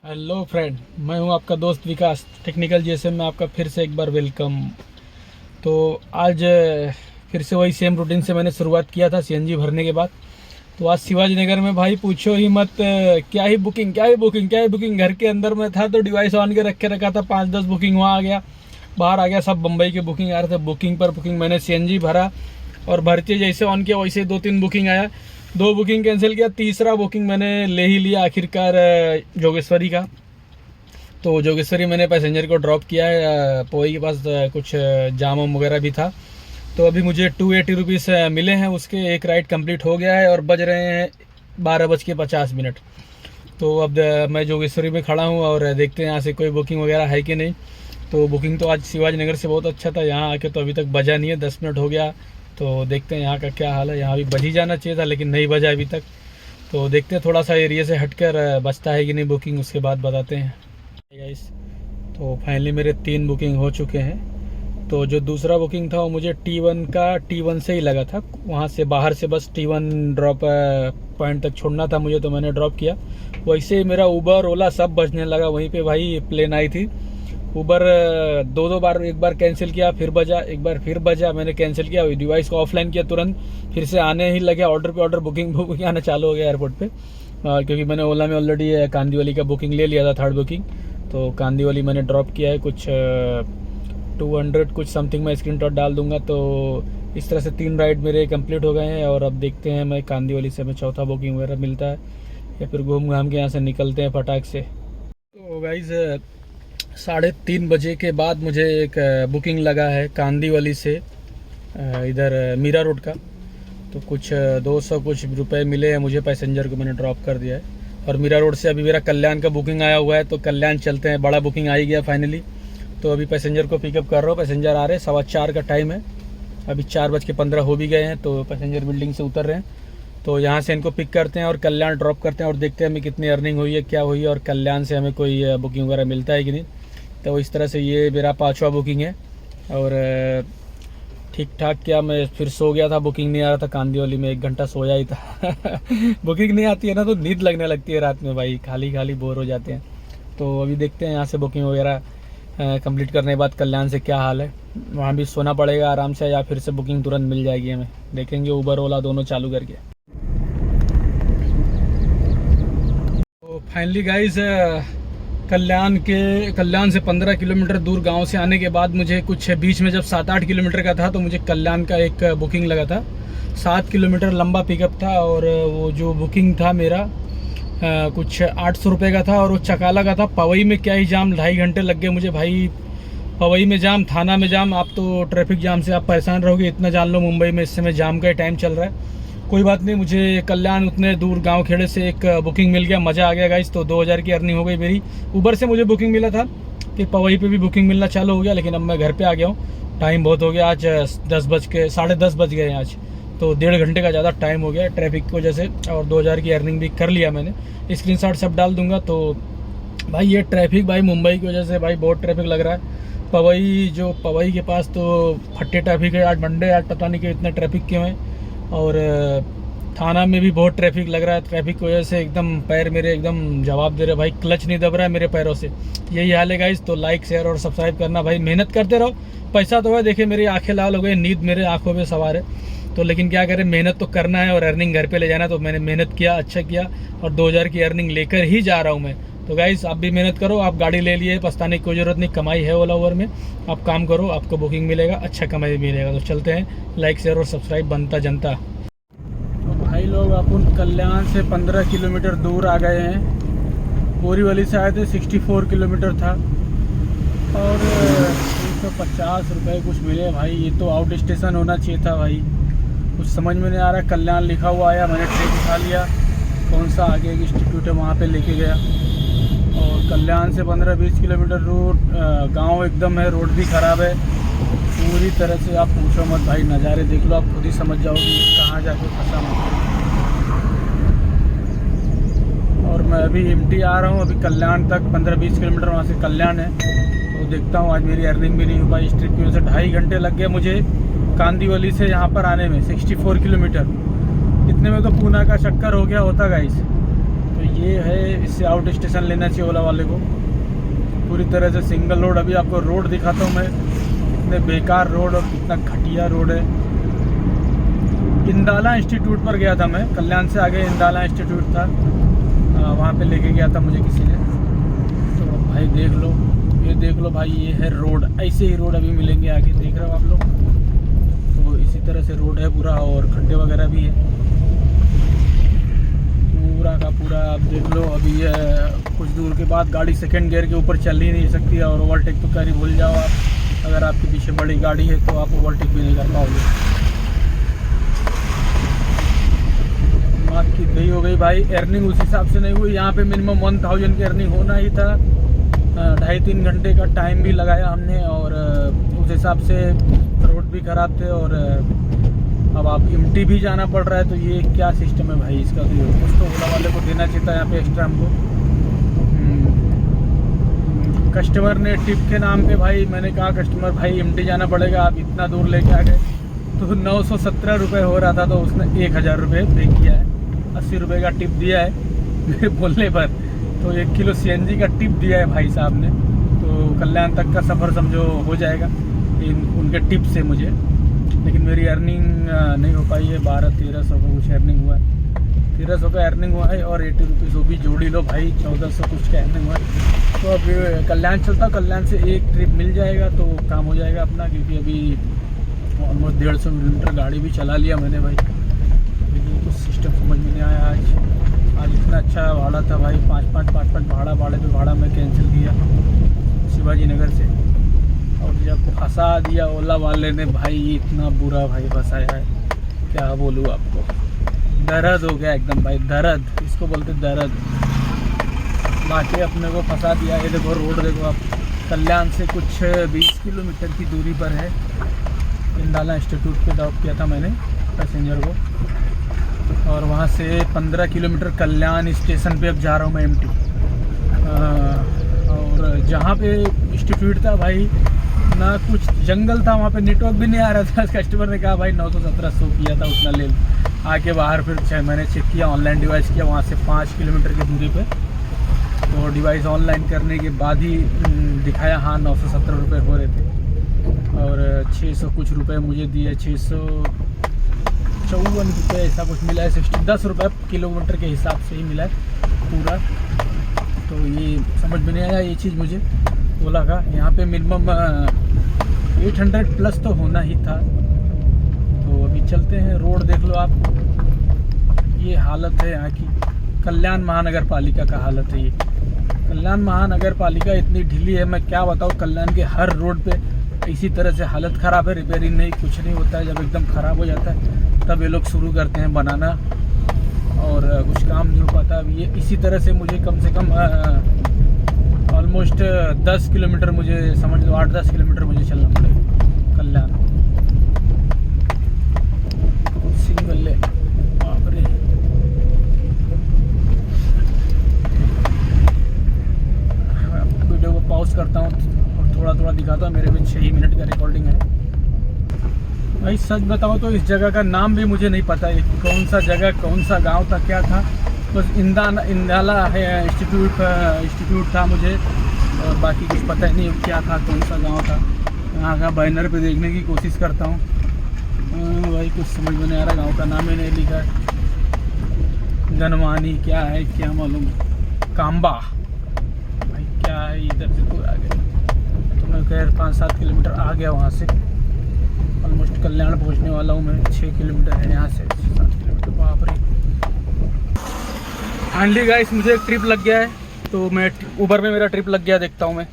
Hello friend, मैं हूं आपका दोस्त विकास टेक्निकल जीएसएम में आपका फिर से एक बार वेलकम। तो आज फिर से वही सेम रूटीन से मैंने शुरुआत किया था सीएनजी भरने के बाद। तो आज शिवाजी नगर में भाई पूछो ही मत, क्या ही बुकिंग घर के अंदर में था तो डिवाइस ऑन के रख के रखा था। 5-10 बुकिंग वहाँ आ गया, बाहर आ गया, सब बम्बई के बुकिंग आ रहे थे। बुकिंग पर बुकिंग मैंने सीएनजी भरा और भरते जैसे ऑन किया वैसे 2-3 बुकिंग आया। 2 बुकिंग कैंसिल किया, तीसरा बुकिंग मैंने ले ही लिया आखिरकार जोगेश्वरी का। तो जोगेश्वरी मैंने पैसेंजर को ड्रॉप किया है। पोई के पास कुछ जाम वाम वगैरह भी था। तो अभी मुझे 280 रुपीज़ मिले हैं उसके। एक राइड कंप्लीट हो गया है और बज रहे हैं 12:50। तो अब मैं जोगेश्वरी में खड़ा हूँ और देखते हैं यहाँ से कोई बुकिंग वगैरह है कि नहीं। तो बुकिंग तो आज शिवाजी नगर से बहुत अच्छा था, यहाँ आके तो अभी तक बजा नहीं है। 10 मिनट हो गया। तो देखते हैं यहाँ का क्या हाल है। यहाँ भी बज ही जाना चाहिए था लेकिन नहीं बजा अभी तक। तो देखते हैं थोड़ा सा एरिया से हटकर बचता है कि नहीं बुकिंग, उसके बाद बताते हैं गाइस। तो फाइनली मेरे 3 बुकिंग हो चुके हैं। तो जो दूसरा बुकिंग था वो मुझे T1 से ही लगा था। वहाँ से बाहर से बस T1 ड्रॉप पॉइंट तक छोड़ना था मुझे, तो मैंने ड्रॉप किया। वैसे ही मेरा उबर ओला सब बजने लगा। वहीं पे भाई प्लेन आई थी। उबर 2 बार, एक बार कैंसिल किया फिर बजा, एक बार फिर बजा, मैंने कैंसिल किया, डिवाइस को ऑफलाइन किया तुरंत। फिर से आने ही लगे, ऑर्डर पे ऑर्डर, बुकिंग आना चालू हो गया एयरपोर्ट पे। क्योंकि मैंने ओला में ऑलरेडी कांदीवली का बुकिंग ले लिया था, 3rd बुकिंग। तो कांदीवली मैंने ड्रॉप किया है। कुछ 200 कुछ समथिंग मैं स्क्रीनशॉट डाल दूंगा। तो इस तरह से 3 राइड मेरे कंप्लीट हो गए हैं। और अब देखते हैं मैं कांदीवली से हमें चौथा बुकिंग वगैरह मिलता है या फिर घूम घाम के यहाँ से निकलते हैं फटाक से। तो गाइज 3:30 बजे के बाद मुझे एक बुकिंग लगा है कांदीवली से इधर मीरा रोड का। तो कुछ 200 कुछ रुपए मिले हैं मुझे, पैसेंजर को मैंने ड्रॉप कर दिया है। और मीरा रोड से अभी मेरा कल्याण का बुकिंग आया हुआ है, तो कल्याण चलते हैं। बड़ा बुकिंग आ ही गया फाइनली। तो अभी पैसेंजर को पिकअप कर रहा हूँ। पैसेंजर आ रहे हैं, 4:15 का टाइम है। अभी 4:15 हो भी गए हैं। तो पैसेंजर बिल्डिंग से उतर रहे हैं। तो यहाँ से इनको पिक करते हैं और कल्याण ड्रॉप करते हैं और देखते हैं हमें कितनी अर्निंग हुई है, क्या हुई है, और कल्याण से हमें कोई बुकिंग वगैरह मिलता है कि नहीं। तो इस तरह से ये मेरा 5वां बुकिंग है। और ठीक ठाक क्या, मैं फिर सो गया था, बुकिंग नहीं आ रहा था कांदीवली में। 1 घंटा सोया ही था। बुकिंग नहीं आती है ना तो नींद लगने लगती है रात में भाई, खाली खाली बोर हो जाते हैं। तो अभी देखते हैं यहाँ से बुकिंग वगैरह कंप्लीट करने के बाद कल्याण से क्या हाल है। वहाँ भी सोना पड़ेगा आराम से या फिर से बुकिंग तुरंत मिल जाएगी हमें, देखेंगे उबर ओला दोनों चालू करके। तो फाइनली गाइज कल्याण से 15 किलोमीटर दूर गांव से आने के बाद मुझे कुछ बीच में जब 7-8 किलोमीटर का था तो मुझे कल्याण का एक बुकिंग लगा था। 7 किलोमीटर लंबा पिकअप था। और वो जो बुकिंग था मेरा कुछ 800 रुपये का था। और वो चकाला का था। पवई में क्या ही जाम, 2.5 घंटे लग गए मुझे भाई। पवई में जाम, थाना में जाम। आप तो ट्रैफिक जाम से आप परेशान रहोगे, इतना जान लो मुंबई में इस समय जाम का टाइम चल रहा है। कोई बात नहीं, मुझे कल्याण उतने दूर गांव खेड़े से एक बुकिंग मिल गया, मज़ा आ गया गाइस। तो 2000 की अर्निंग हो गई मेरी। उबर से मुझे बुकिंग मिला था कि पवई पे भी बुकिंग मिलना चालू हो गया, लेकिन अब मैं घर पे आ गया हूँ। टाइम बहुत हो गया, आज 10:30 बज गए हैं आज। तो 1.5 घंटे का ज़्यादा टाइम हो गया ट्रैफिक की वजह से। और 2000 की अर्निंग भी कर लिया मैंने, स्क्रीनशॉट सब डाल दूंगा। तो भाई ये ट्रैफिक भाई मुंबई की वजह से भाई बहुत ट्रैफिक लग रहा है। पवई के पास तो फट्टे ट्रैफिक है। आज मंडे, आज पता नहीं कि इतना ट्रैफिक क्यों है। और थाना में भी बहुत ट्रैफिक लग रहा है। ट्रैफिक की वजह से एकदम पैर मेरे एकदम जवाब दे रहे भाई, क्लच नहीं दब रहा है मेरे पैरों से। यही हाल है गाइस। तो लाइक शेयर और सब्सक्राइब करना भाई, मेहनत करते रहो। पैसा तो है, देखिए मेरी आंखें लाल हो गई, नींद मेरे आंखों पे सवार है। तो लेकिन क्या करें, मेहनत तो करना है और अर्निंग घर पे ले जाना है। तो मैंने मेहनत किया, अच्छा किया, और 2000 की अर्निंग लेकर ही जा रहा हूँ मैं। तो गाइस आप भी मेहनत करो। आप गाड़ी ले लिए, पछताने की कोई ज़रूरत नहीं, कमाई है ओला उबर में। आप काम करो, आपको बुकिंग मिलेगा, अच्छा कमाई मिलेगा। तो चलते हैं, लाइक शेयर और सब्सक्राइब बनता जनता। तो भाई लोग अपन कल्याण से 15 किलोमीटर दूर आ गए हैं। बोरीवली से आए थे, 64 किलोमीटर था। और 350 रुपये कुछ मिले भाई। ये तो आउट स्टेशन होना चाहिए था भाई, कुछ समझ में नहीं आ रहा। कल्याण लिखा हुआ आया, मैंने ट्रेन उठा लिया। कौन सा आगे एक इंस्टीट्यूट है वहाँ पे लेके गया। और कल्याण से 15-20 किलोमीटर रूट गांव एकदम है, रोड भी ख़राब है पूरी तरह से। आप पूछो मत भाई, नज़ारे देख लो, आप खुद ही समझ जाओगे कहाँ जाके फंसा मैं। और मैं अभी एमटी आ रहा हूँ, अभी कल्याण तक 15-20 किलोमीटर वहाँ से कल्याण है। तो देखता हूँ, आज मेरी अर्निंग भी नहीं हो पाई स्ट्रिप की वजह से। 2.5 घंटे लग गए मुझे कांदीवली से यहाँ पर आने में, 64 किलोमीटर। इतने में तो पूना का चक्कर हो गया होता गाइस। तो ये है, इससे आउट स्टेशन लेना चाहिए ओला वाले को। पूरी तरह से सिंगल रोड। अभी आपको रोड दिखाता हूँ मैं, कितने बेकार रोड और कितना घटिया रोड है। इंदाला इंस्टीट्यूट पर गया था मैं, कल्याण से आगे इंदाला इंस्टीट्यूट था, वहाँ पे लेके गया था मुझे किसी ने। तो भाई देख लो, ये देख लो भाई, ये है रोड। ऐसे ही रोड अभी मिलेंगे आगे, देख रहे हो आप लोग। तो इसी तरह से रोड है पूरा, और खड्डे वगैरह भी है पूरा का पूरा। आप देख लो, अभी ये कुछ दूर के बाद गाड़ी सेकंड गियर के ऊपर चल ही नहीं सकती, और ओवरटेक तो कर ही भूल जाओ आप। अगर आपके पीछे बड़ी गाड़ी है तो आप ओवरटेक भी नहीं कर पाओगे। बात की गई हो गई भाई। अर्निंग उस हिसाब से नहीं हुई। यहाँ पे मिनिमम 1000 की अर्निंग होना ही था। 2.5-3 घंटे का टाइम भी लगाया हमने, और उस हिसाब से रोड भी ख़राब थे, और अब आप एमटी भी जाना पड़ रहा है। तो ये क्या सिस्टम है भाई इसका? तो कुछ तो ओला वाले को देना चाहिए था यहाँ पे एक्स्ट्रा हमको। कस्टमर ने टिप के नाम पे, भाई मैंने कहा कस्टमर भाई एमटी जाना पड़ेगा, आप इतना दूर लेके आ गए। तो 917 रुपये हो रहा था, तो उसने 1000 रुपये पे किया है। 80 रुपये का टिप दिया है मेरे बोलने पर। तो 1 किलो CNG का टिप दिया है भाई साहब ने। तो कल्याण तक का सफ़र समझो हो जाएगा उनके टिप से मुझे। लेकिन मेरी अर्निंग नहीं हो पाई है। 1200-1300 का कुछ अर्निंग हुआ है। 1300 का अर्निंग हुआ है, और 80 रुपीज़ वो भी जोड़ी लो भाई, 1400 कुछ का अर्निंग हुआ है। तो अब कल्याण चलता, कल्याण से एक ट्रिप मिल जाएगा तो काम हो जाएगा अपना। क्योंकि अभी ऑलमोस्ट 150 किलोमीटर गाड़ी भी चला लिया मैंने भाई। लेकिन कुछ सिस्टम समझ में नहीं आया आज इतना अच्छा भाड़ा था भाई, 5-5 भाड़े पे भाड़ा मैं कैंसिल किया शिवाजी नगर से। और जब फंसा दिया ओला वाले ने भाई, इतना बुरा भाई फंसाया है, क्या बोलूँ आपको। दर्द हो गया एकदम भाई, दर्द इसको बोलते दर्द। बाकी अपने को फंसा दिया। ये देखो रोड देखो आप, कल्याण से कुछ 20 किलोमीटर की दूरी पर है। इंदाला इंस्टीट्यूट पे ड्रॉप किया था मैंने पैसेंजर को, और वहाँ से 15 किलोमीटर कल्याण स्टेशन पे अब जा रहा हूँ मैं एमटी। और जहाँ पे इंस्टीट्यूट था भाई, ना कुछ जंगल था, वहाँ पे नेटवर्क भी नहीं आ रहा था। कस्टमर ने कहा भाई 917 किया था, उतना ले आके बाहर। फिर मैंने चेक किया, ऑनलाइन डिवाइस किया, वहाँ से 5 किलोमीटर की दूरी पे। तो डिवाइस ऑनलाइन करने के बाद ही दिखाया, हाँ 917 रुपये हो रहे थे। और 600 कुछ रुपए मुझे दिए, 654 रुपये ऐसा कुछ मिला है। 10 रुपये किलोमीटर के हिसाब से ही मिला है पूरा। तो ये समझ में नहीं आया ये चीज़ मुझे ओला का। यहाँ पे मिनिमम 800 प्लस तो होना ही था। तो अभी चलते हैं। रोड देख लो आप, ये हालत है यहाँ की। कल्याण महानगर पालिका का हालत है ये। कल्याण महानगर पालिका इतनी ढीली है, मैं क्या बताऊँ। कल्याण के हर रोड पे इसी तरह से हालत ख़राब है। रिपेयरिंग नहीं, कुछ नहीं होता है। जब एकदम ख़राब हो जाता है तब ये लोग शुरू करते हैं बनाना, और कुछ काम नहीं हो पाता। अब ये इसी तरह से मुझे कम से कम ऑलमोस्ट 10 किलोमीटर, मुझे समझ लो 8-10 किलोमीटर मुझे चलना पड़ेगा कल्याण। सिंगल ले बाप रे। वीडियो को पॉज करता हूँ और थोड़ा दिखाता हूँ। मेरे में 6 मिनट का रिकॉर्डिंग है भाई। सच बताओ तो इस जगह का नाम भी मुझे नहीं पता है, कौन सा जगह, कौन सा गांव था, क्या था। बस इंदाला है इंस्टीट्यूट था मुझे, और बाकी कुछ पता ही नहीं क्या था, कौन सा गांव था। यहाँ का बैनर पे देखने की कोशिश करता हूँ भाई, कुछ समझ में नहीं आ रहा। गांव का नाम ही नहीं लिखा है। गनवानी क्या है क्या मालूम। काम्बा भाई क्या है, इधर से तो आ गया। तो मैं खैर 5-7 किलोमीटर आ गया वहाँ से। ऑलमोस्ट कल्याण पहुँचने वाला हूँ मैं। 6 किलोमीटर है यहाँ से, 7 किलोमीटर। बाप रे। फाइनली गाइस मुझे एक ट्रिप लग गया है। तो मैं ऊबर में मेरा ट्रिप लग गया, देखता हूँ मैं।